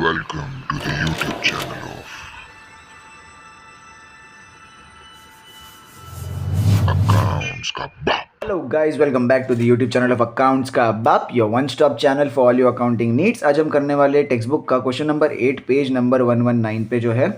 Welcome to the YouTube channel of Accounts का बाप। Hello guys, welcome back to the YouTube channel of accounts का बाप, your one stop channel for all your accounting needs. आज हम करने वाले text book का question number 8 page number 119 पे जो है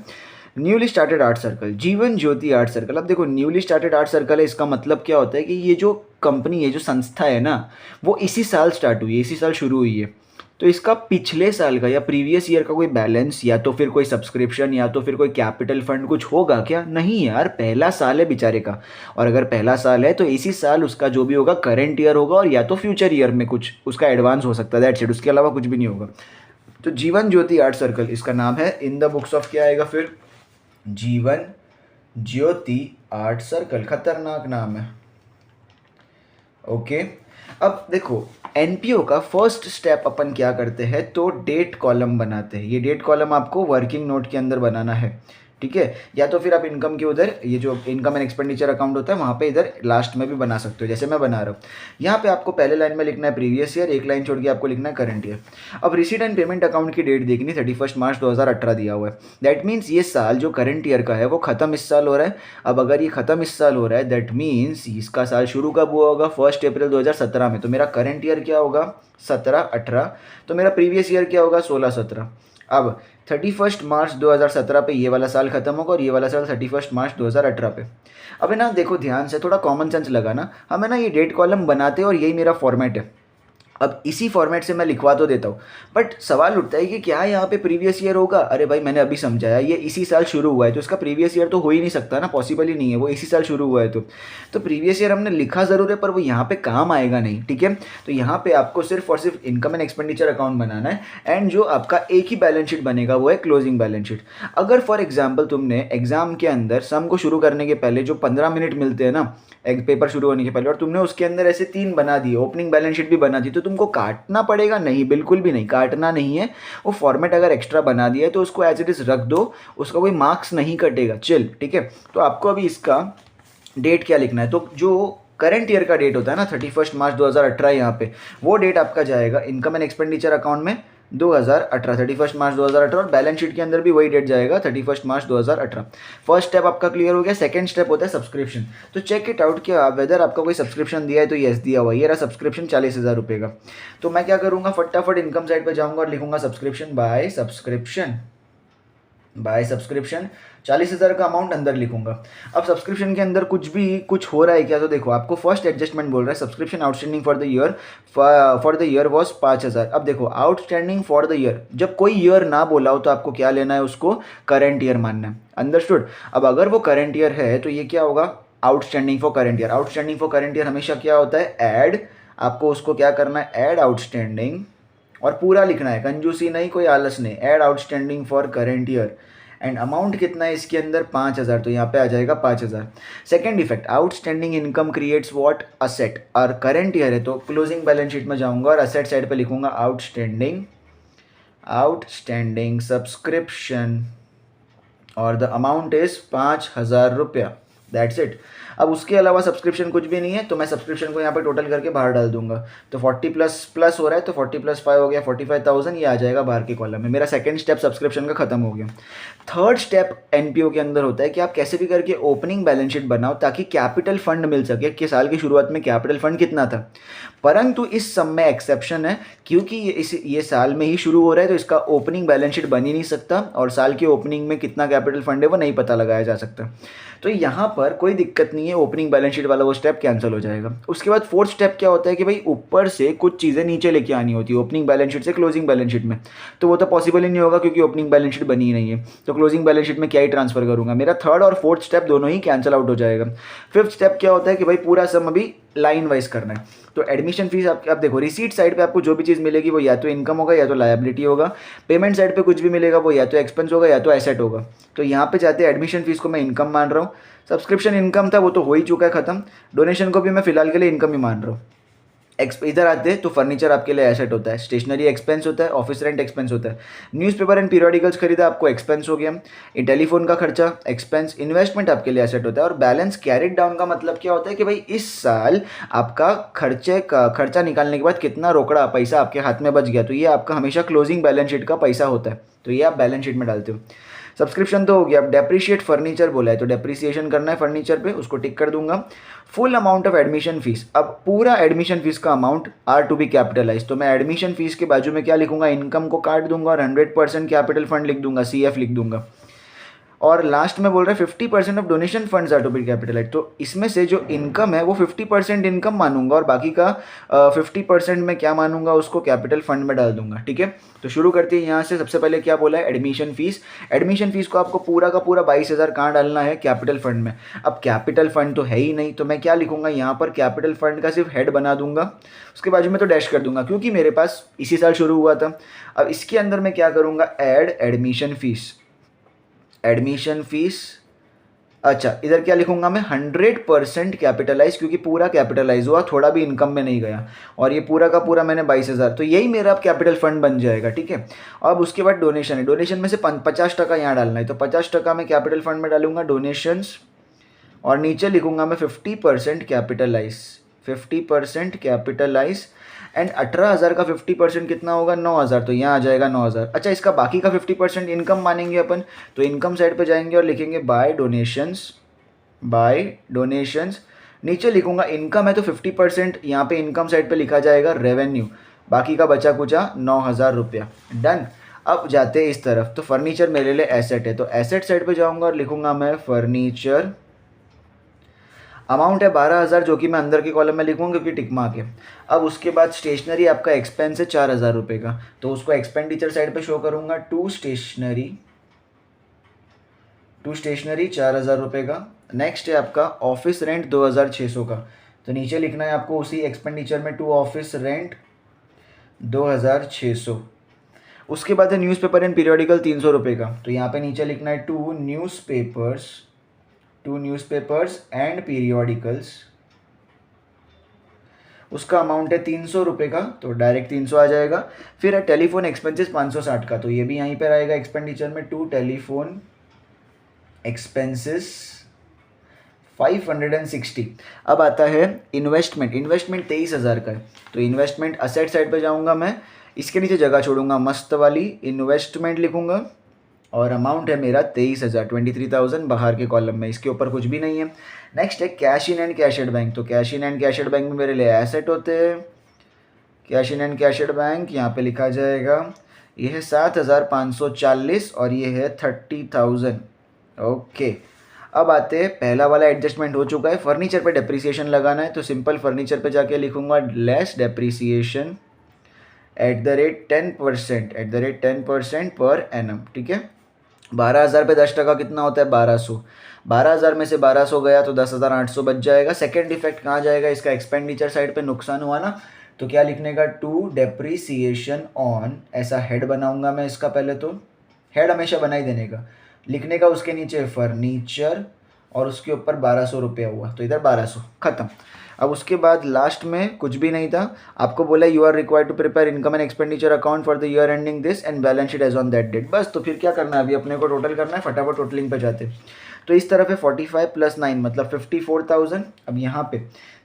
newly started art circle, Jeevan Jyoti art circle. अब देखो, न्यूली स्टार्टेड आर्ट सर्कल है, इसका मतलब क्या होता है कि ये जो कंपनी है, जो संस्था है ना, वो इसी साल स्टार्ट हुई है, इसी साल शुरू हुई है। तो इसका पिछले साल का या प्रीवियस ईयर का कोई बैलेंस या तो फिर कोई सब्सक्रिप्शन या तो फिर कोई कैपिटल फंड कुछ होगा क्या? नहीं यार, पहला साल है बेचारे का। और अगर पहला साल है तो इसी साल उसका जो भी होगा करंट ईयर होगा, और या तो फ्यूचर ईयर में कुछ उसका एडवांस हो सकता है, दैट्स इट। उसके अलावा कुछ भी नहीं होगा। तो जीवन ज्योति आर्ट सर्कल इसका नाम है। इन द बुक्स ऑफ क्या आएगा फिर? Jeevan Jyoti art circle. खतरनाक नाम है। ओके, अब देखो, एनपीओ का फर्स्ट स्टेप अपन क्या करते हैं, तो डेट कॉलम बनाते हैं। ये डेट कॉलम आपको वर्किंग नोट के अंदर बनाना है, ठीक है। या तो फिर आप इनकम के उधर, ये जो इनकम एंड एक्सपेंडिचर अकाउंट होता है, वहाँ पे इधर लास्ट में भी बना सकते हो, जैसे मैं बना रहा हूँ। यहाँ पे आपको पहले लाइन में लिखना है प्रीवियस ईयर, एक लाइन छोड़ के आपको लिखना है करंट ईयर। अब रिसीट एंड पेमेंट अकाउंट की डेट देखनी, 31 मार्च 2018 दिया हुआ है। दैट मीन्स ये साल जो करंट ईयर का है वो खत्म इस साल हो रहा है। अब अगर ये खत्म इस साल हो रहा है, दैट मीन्स इसका साल शुरू कब हुआ होगा? 1 अप्रैल 2017 में। तो मेरा करंट ईयर क्या होगा? 17-18। तो मेरा प्रीवियस ईयर क्या होगा? 16-17। अब 31 मार्च 2017 पे ये वाला साल खत्म होगा, और ये वाला साल 31 मार्च 2018 पे। अब है ना, देखो ध्यान से, थोड़ा कॉमन सेंस लगाना। हमें ना ये डेट कॉलम बनाते हैं और यही मेरा फॉर्मेट है। अब इसी फॉर्मेट से मैं लिखवा तो देता हूँ, बट सवाल उठता है कि क्या यहाँ पे प्रीवियस ईयर होगा? अरे भाई, मैंने अभी समझाया, ये इसी साल शुरू हुआ है, तो इसका प्रीवियस ईयर तो हो ही नहीं सकता ना, पॉसिबल ही नहीं है, वो इसी साल शुरू हुआ है। तो प्रीवियस ईयर हमने लिखा ज़रूर है, पर वो यहाँ पे काम आएगा नहीं, ठीक है। तो यहाँ पे आपको सिर्फ और सिर्फ इनकम एंड एक्सपेंडिचर अकाउंट बनाना है, एंड जो आपका एक ही बैलेंस शीट बनेगा वो है क्लोजिंग बैलेंस शीट। अगर फॉर एग्जाम्पल तुमने एग्जाम के अंदर सम को शुरू करने के पहले जो 15 मिनट मिलते हैं ना, एक पेपर शुरू होने के पहले, और तुमने उसके अंदर ऐसे 3 बना दिए, ओपनिंग बैलेंस शीट भी बना दी, तो तुमको काटना पड़ेगा? नहीं, बिल्कुल भी नहीं, काटना नहीं है। वो फॉर्मेट अगर एक्स्ट्रा बना दिया है तो उसको एज इट इज़ रख दो, उसका कोई मार्क्स नहीं कटेगा, चिल, ठीक है। तो आपको अभी इसका डेट क्या लिखना है, तो जो करंट ईयर का डेट होता है ना, 31 मार्च 2018, यहाँ पे वो डेट आपका जाएगा इनकम एंड एक्सपेंडिचर अकाउंट में 2018, 31 मार्च 2018, और बैलेंस शीट के अंदर भी वही डेट जाएगा 31 मार्च 2018। फर्स्ट स्टेप आपका क्लियर हो गया। सेकंड स्टेप होता है सब्सक्रिप्शन। तो चेक इट आउट कि वेदर आपका कोई सब्सक्रिप्शन दिया है, तो यस दिया हुआ है, ये रहा सब्सक्रिप्शन 40,000 रुपये का। तो मैं क्या करूँगा, फटाफट इनकम साइड पर जाऊँगा और लिखूंगा सब्सक्रिप्शन बाय सब्सक्रिप्शन, 40,000 का अमाउंट अंदर लिखूंगा। अब सब्सक्रिप्शन के अंदर कुछ हो रहा है क्या? तो देखो, आपको फर्स्ट एडजस्टमेंट बोल रहा है subscription outstanding for the year was 5,000। अब देखो, आउटस्टैंडिंग फॉर द ईयर, जब कोई ईयर ना बोला हो तो आपको क्या लेना है? उसको करंट ईयर मानना है। अंडरस्टूड? अब अगर वो करंट ईयर है तो ये क्या होगा? Outstanding for current year. Outstanding for current year हमेशा क्या होता है? ऐड। आपको उसको क्या करना है? ऐड आउटस्टैंडिंग, और पूरा लिखना है, कंजूसी नहीं, कोई आलस नहीं। Add outstanding for current year, and amount कितना है इसके अंदर? 5,000। तो यहाँ पे आ जाएगा 5,000। Second effect, outstanding income creates what? Asset. और करंट ईयर है तो क्लोजिंग बैलेंस शीट में जाऊंगा और असेट साइड पे लिखूंगा आउटस्टैंडिंग सब्सक्रिप्शन, और द अमाउंट इज 5,000 रुपया। That's it. अब उसके अलावा सब्सक्रिप्शन कुछ भी नहीं है, तो मैं सब्सक्रिप्शन को यहाँ पे टोटल करके बाहर डाल दूंगा। तो 40 प्लस हो रहा है, तो 40 + 5 हो गया 45,000, ये आ जाएगा बाहर के कॉलम में। मेरा सेकंड स्टेप सब्सक्रिप्शन का खत्म हो गया। थर्ड स्टेप एनपीओ के अंदर होता है कि आप कैसे भी करके ओपनिंग बैलेंस शीट बनाओ ताकि कैपिटल फंड मिल सके कि साल की शुरुआत में कैपिटल फंड कितना था। परंतु इस सब में एक्सेप्शन है, क्योंकि ये साल में ही शुरू हो रहा है, तो इसका ओपनिंग बैलेंस शीट बन ही नहीं सकता, और साल के ओपनिंग में कितना कैपिटल फंड है वो नहीं पता लगाया जा सकता। तो यहाँ पर कोई दिक्कत नहीं है, ओपनिंग बैलेंस शीट वाला वो स्टेप कैंसिल हो जाएगा। उसके बाद फोर्थ स्टेप क्या होता है कि भाई ऊपर से कुछ चीज़ें नीचे लेके आनी होती है ओपनिंग बैलेंस शीट से क्लोजिंग बैलेंस शीट में, तो वो तो पॉसिबल ही नहीं होगा क्योंकि ओपनिंग बैलेंस शीट बनी ही नहीं है। तो क्लोजिंग बैलेंस शीट में क्या ही ट्रांसफर करूँगा, मेरा थर्ड और फोर्थ स्टेप दोनों ही कैंसिल आउट हो जाएगा। फिफ्थ स्टेप क्या होता है कि भाई पूरा सम अभी लाइन वाइज करना है। तो एडमिशन फीस आप देखो, रिसीट साइड पे आपको जो भी चीज़ मिलेगी वो या तो इनकम होगा या तो लायबिलिटी होगा। पेमेंट साइड पे कुछ भी मिलेगा वो या तो एक्सपेंस होगा या तो एसेट होगा। तो यहाँ पे जाते एडमिशन फीस को मैं इनकम मान रहा हूँ, सब्सक्रिप्शन इनकम था वो तो हो ही चुका है ख़त्म, डोनेशन को भी मैं फिलहाल के लिए इनकम ही मान रहा हूँ। इधर आते हैं तो फर्नीचर आपके लिए एसेट होता है, स्टेशनरी एक्सपेंस होता है, ऑफिस रेंट एक्सपेंस होता है, न्यूज़पेपर एंड पीरियोडिकल्स खरीदा आपको एक्सपेंस हो गया, टेलीफोन का खर्चा एक्सपेंस, इन्वेस्टमेंट आपके लिए एसेट होता है। और बैलेंस कैरिड डाउन का मतलब क्या होता है कि भाई इस साल आपका खर्चा निकालने के बाद कितना रोकड़ा पैसा आपके हाथ में बच गया, तो ये आपका हमेशा क्लोजिंग बैलेंस शीट का पैसा होता है, तो ये आप बैलेंस शीट में डालते हो। सब्सक्रिप्शन तो हो गया। अब डेप्रिशिएट फर्नीचर बोला है तो डेप्रिसिएशन करना है फर्नीचर पे, उसको टिक कर दूंगा। Full amount of admission fees, अब पूरा एडमिशन फीस का amount are to be capitalise, तो मैं एडमिशन फीस के बाजू में क्या लिखूंगा, इनकम को काट दूंगा और 100% कैपिटल फंड लिख दूंगा, CF लिख दूंगा। और लास्ट में बोल रहा है 50% of donation funds are to be capitalise, तो इसमें से जो इनकम है वो 50% इनकम मानूंगा और बाकी का 50% में क्या मानूंगा, उसको कैपिटल फंड में डाल दूंगा। ठीक है, तो शुरू करते हैं यहाँ से। सबसे पहले क्या बोला है, एडमिशन फीस। एडमिशन फीस को आपको पूरा का पूरा 22,000 कहाँ डालना है, कैपिटल फंड में। अब कैपिटल फंड तो है ही नहीं, तो मैं क्या लिखूंगा यहाँ पर, कैपिटल फंड का सिर्फ हेड बना दूंगा, उसके बाजू में तो डैश कर दूंगा क्योंकि मेरे पास इसी साल शुरू हुआ था। अब इसके अंदर मैं क्या करूँगा, add admission fees, admission fees. अच्छा, इधर क्या लिखूंगा मैं, 100% कैपिटलाइज, क्योंकि पूरा कैपिटलाइज हुआ, थोड़ा भी इनकम में नहीं गया, और ये पूरा का पूरा मैंने 22,000, तो यही मेरा अब कैपिटल फंड बन जाएगा। ठीक है, अब उसके बाद डोनेशन है, डोनेशन में से 50% यहाँ डालना है, तो 50% मैं कैपिटल फंड में डालूंगा डोनेशंस, और नीचे लिखूंगा मैं 50% कैपिटलाइज, 50% कैपिटलाइज। एंड 18,000 का 50% कितना होगा, 9,000, तो यहाँ आ जाएगा 9,000। अच्छा, इसका बाकी का 50% इनकम मानेंगे अपन, तो इनकम साइड पे जाएंगे और लिखेंगे बाय डोनेशंस, बाय डोनेशंस। नीचे लिखूंगा इनकम है तो 50% यहाँ पे इनकम साइड पे लिखा जाएगा रेवेन्यू, बाकी का बचा कुचा 9,000 रुपया। डन। अब जाते हैं इस तरफ, तो फर्नीचर मेरे लिए एसेट है, तो एसेट साइड पे जाऊँगा और लिखूंगा मैं फर्नीचर। अमाउंट है 12,000, जो कि मैं अंदर के कॉलम में लिखूंगा क्योंकि टिक मार्क है। अब उसके बाद स्टेशनरी आपका एक्सपेंस है 4,000 रुपये का, तो उसको एक्सपेंडिचर साइड पे शो करूंगा, टू स्टेशनरी 4,000 रुपये का। नेक्स्ट है आपका ऑफिस रेंट 2,600 का, तो नीचे लिखना है आपको उसी एक्सपेंडिचर में टू ऑफिस रेंट 2,600। उसके बाद है न्यूज़पेपर एंड पीरियोडिकल 300 रुपये का, तो यहाँ पे नीचे लिखना है टू न्यूज़पेपर्स एंड पीरियोडिकल्स, उसका अमाउंट है 300 रुपये का, तो डायरेक्ट 300 आ जाएगा। फिर है टेलीफोन एक्सपेंसेस 560 का, तो ये भी यहीं पर आएगा एक्सपेंडिचर में, टू टेलीफोन एक्सपेंसेस 560। अब आता है इन्वेस्टमेंट 23,000 का है, तो इन्वेस्टमेंट असेट साइड पे जाऊंगा मैं, इसके नीचे जगह छोड़ूंगा मस्त वाली, इन्वेस्टमेंट लिखूंगा, और अमाउंट है मेरा 23,000, 23,000 बाहर के कॉलम में, इसके ऊपर कुछ भी नहीं है। नेक्स्ट है cash in and cash at bank, तो cash in and cash at bank में मेरे लिए एसेट होते हैं, cash in and cash at bank यहाँ पे लिखा जाएगा, ये है 7,540 और ये है 30,000। ओके, अब आते हैं, पहला वाला एडजस्टमेंट हो चुका है, फर्नीचर पे डेप्रिसिएशन लगाना है, तो सिंपल फर्नीचर पे जाके लिखूंगा लेस डेप्रिसिएशन @ 10% पर एनम। ठीक है, 12,000 पे 10% कितना होता है, 1200। 12,000 में से 1200 गया तो 10,800 बच जाएगा। सेकेंड इफेक्ट कहाँ जाएगा, इसका एक्सपेंडिचर साइड पे नुकसान हुआ ना, तो क्या लिखने का, टू डेप्रीसिएशन ऑन, ऐसा हेड बनाऊंगा मैं इसका, पहले तो हेड हमेशा बना ही देने का, लिखने का उसके नीचे फर्नीचर और उसके ऊपर 1,200 रुपया हुआ, तो इधर 1,200 खत्म। अब उसके बाद लास्ट में कुछ भी नहीं था, आपको बोला you are required to prepare income and expenditure account for the year ending this and balance sheet as on that date, बस। तो फिर क्या करना है, अभी अपने को टोटल करना है, फटाफट टोटलिंग पे जाते। तो इस तरफ है 45 + 9 मतलब 54,000। अब यहाँ पे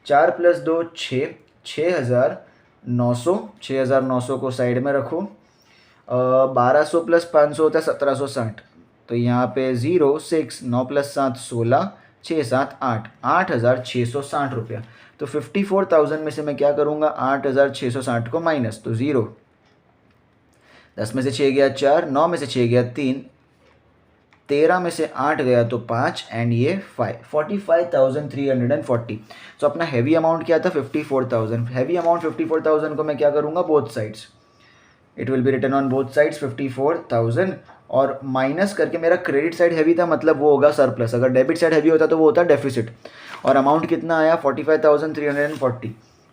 4 + 2 6, 6,900, 6,900 को साइड में रखो। 1,200 + 500 होता है 1,760, तो यहाँ पे 0 6 9 + 7 16 6 7 8 8,660 रुपया। तो 54,000 में से मैं क्या करूँगा, 8,660 को माइनस, तो 0, 10 में से 6 गया 4, 9 में से 6 गया 3, 13 में से 8 गया तो 5 एंड ये 5, 45,340। तो अपना हैवी अमाउंट क्या था, 54,000। हैवी अमाउंट 54,000 को मैं क्या करूँगा, both sides, it will be written on both sides 54,000, और माइनस करके मेरा क्रेडिट साइड हैवी था, मतलब वो होगा सरप्लस, अगर डेबिट साइड हैवी होता तो वो होता डेफिसिट। और अमाउंट कितना आया, 45,340,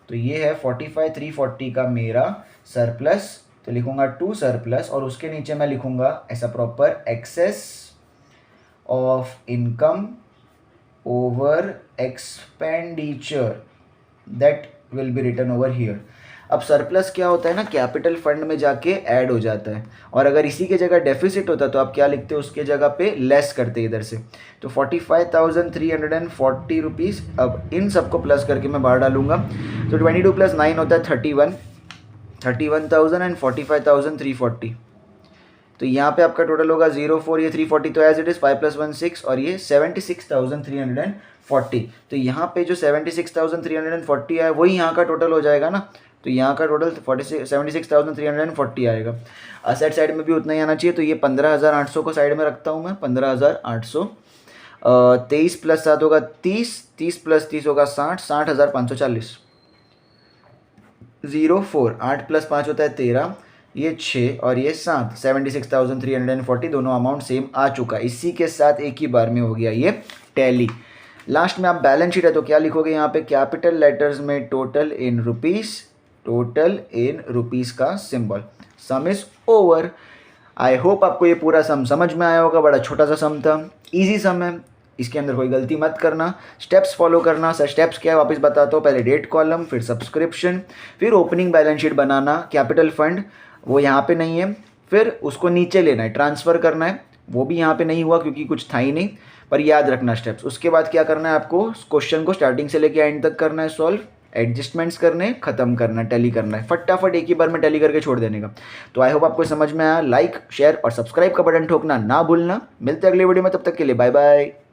तो ये है 45,340 का मेरा सरप्लस, तो लिखूंगा टू सरप्लस, और उसके नीचे मैं लिखूंगा ऐसा proper, excess of income over expenditure that will be written over here. अब सरप्लस क्या होता है ना, कैपिटल फंड में जाके ऐड हो जाता है, और अगर इसी के जगह डेफिसिट होता तो आप क्या लिखते हो, उसके जगह पे लेस करते इधर से। तो 45,340 रुपीज़। अब इन सबको प्लस करके मैं बाहर डालूंगा, तो 22 + 9 होता है 31,000 एंड 45,340। तो यहाँ पे आपका टोटल होगा 04, ये 340 तो एज इट इज़, 5 + 1 6, और ये 76,340। तो यहाँ पे जो 76,340 आया वही यहाँ का टोटल हो जाएगा ना, तो यहाँ का टोटल 76,340 आएगा। असेट साइड में भी उतना ही आना चाहिए, तो ये 15,800 को साइड में रखता हूँ मैं, 15,800। 23 + 7 होगा 30, 30 + 30 होगा 60, 60,540। 04, 8 + 5 होता है 13, ये 6 और ये 7, 76,340, दोनों अमाउंट सेम आ चुका। इसी के साथ एक ही बार में हो गया ये टैली। लास्ट में आप बैलेंस शीट है तो क्या लिखोगे यहाँ पे, कैपिटल लेटर्स में टोटल इन रुपीस का symbol, some is over. I hope आपको ये पूरा सम समझ में आया होगा। बड़ा छोटा सा सम था, इजी सम है, इसके अंदर कोई गलती मत करना, स्टेप्स फॉलो करना। सर स्टेप्स क्या है वापस बताता हूँ, पहले डेट कॉलम, फिर सब्सक्रिप्शन, फिर ओपनिंग बैलेंस शीट बनाना, कैपिटल फंड वो यहाँ पे नहीं है, फिर उसको नीचे लेना है, ट्रांसफ़र करना है, वो भी यहाँ पे नहीं हुआ क्योंकि कुछ था ही नहीं, पर याद रखना स्टेप्स। उसके बाद क्या करना है आपको, क्वेश्चन को स्टार्टिंग से लेके एंड तक करना है सॉल्व, एडजस्टमेंट्स करने, खत्म करना है, टैली करना है, फटाफट एक ही बार में टैली करके छोड़ देने का। तो आई होप आपको समझ में आया। लाइक, शेयर और सब्सक्राइब का बटन ठोकना ना भूलना। मिलते हैं अगले वीडियो में, तब तक के लिए बाय बाय।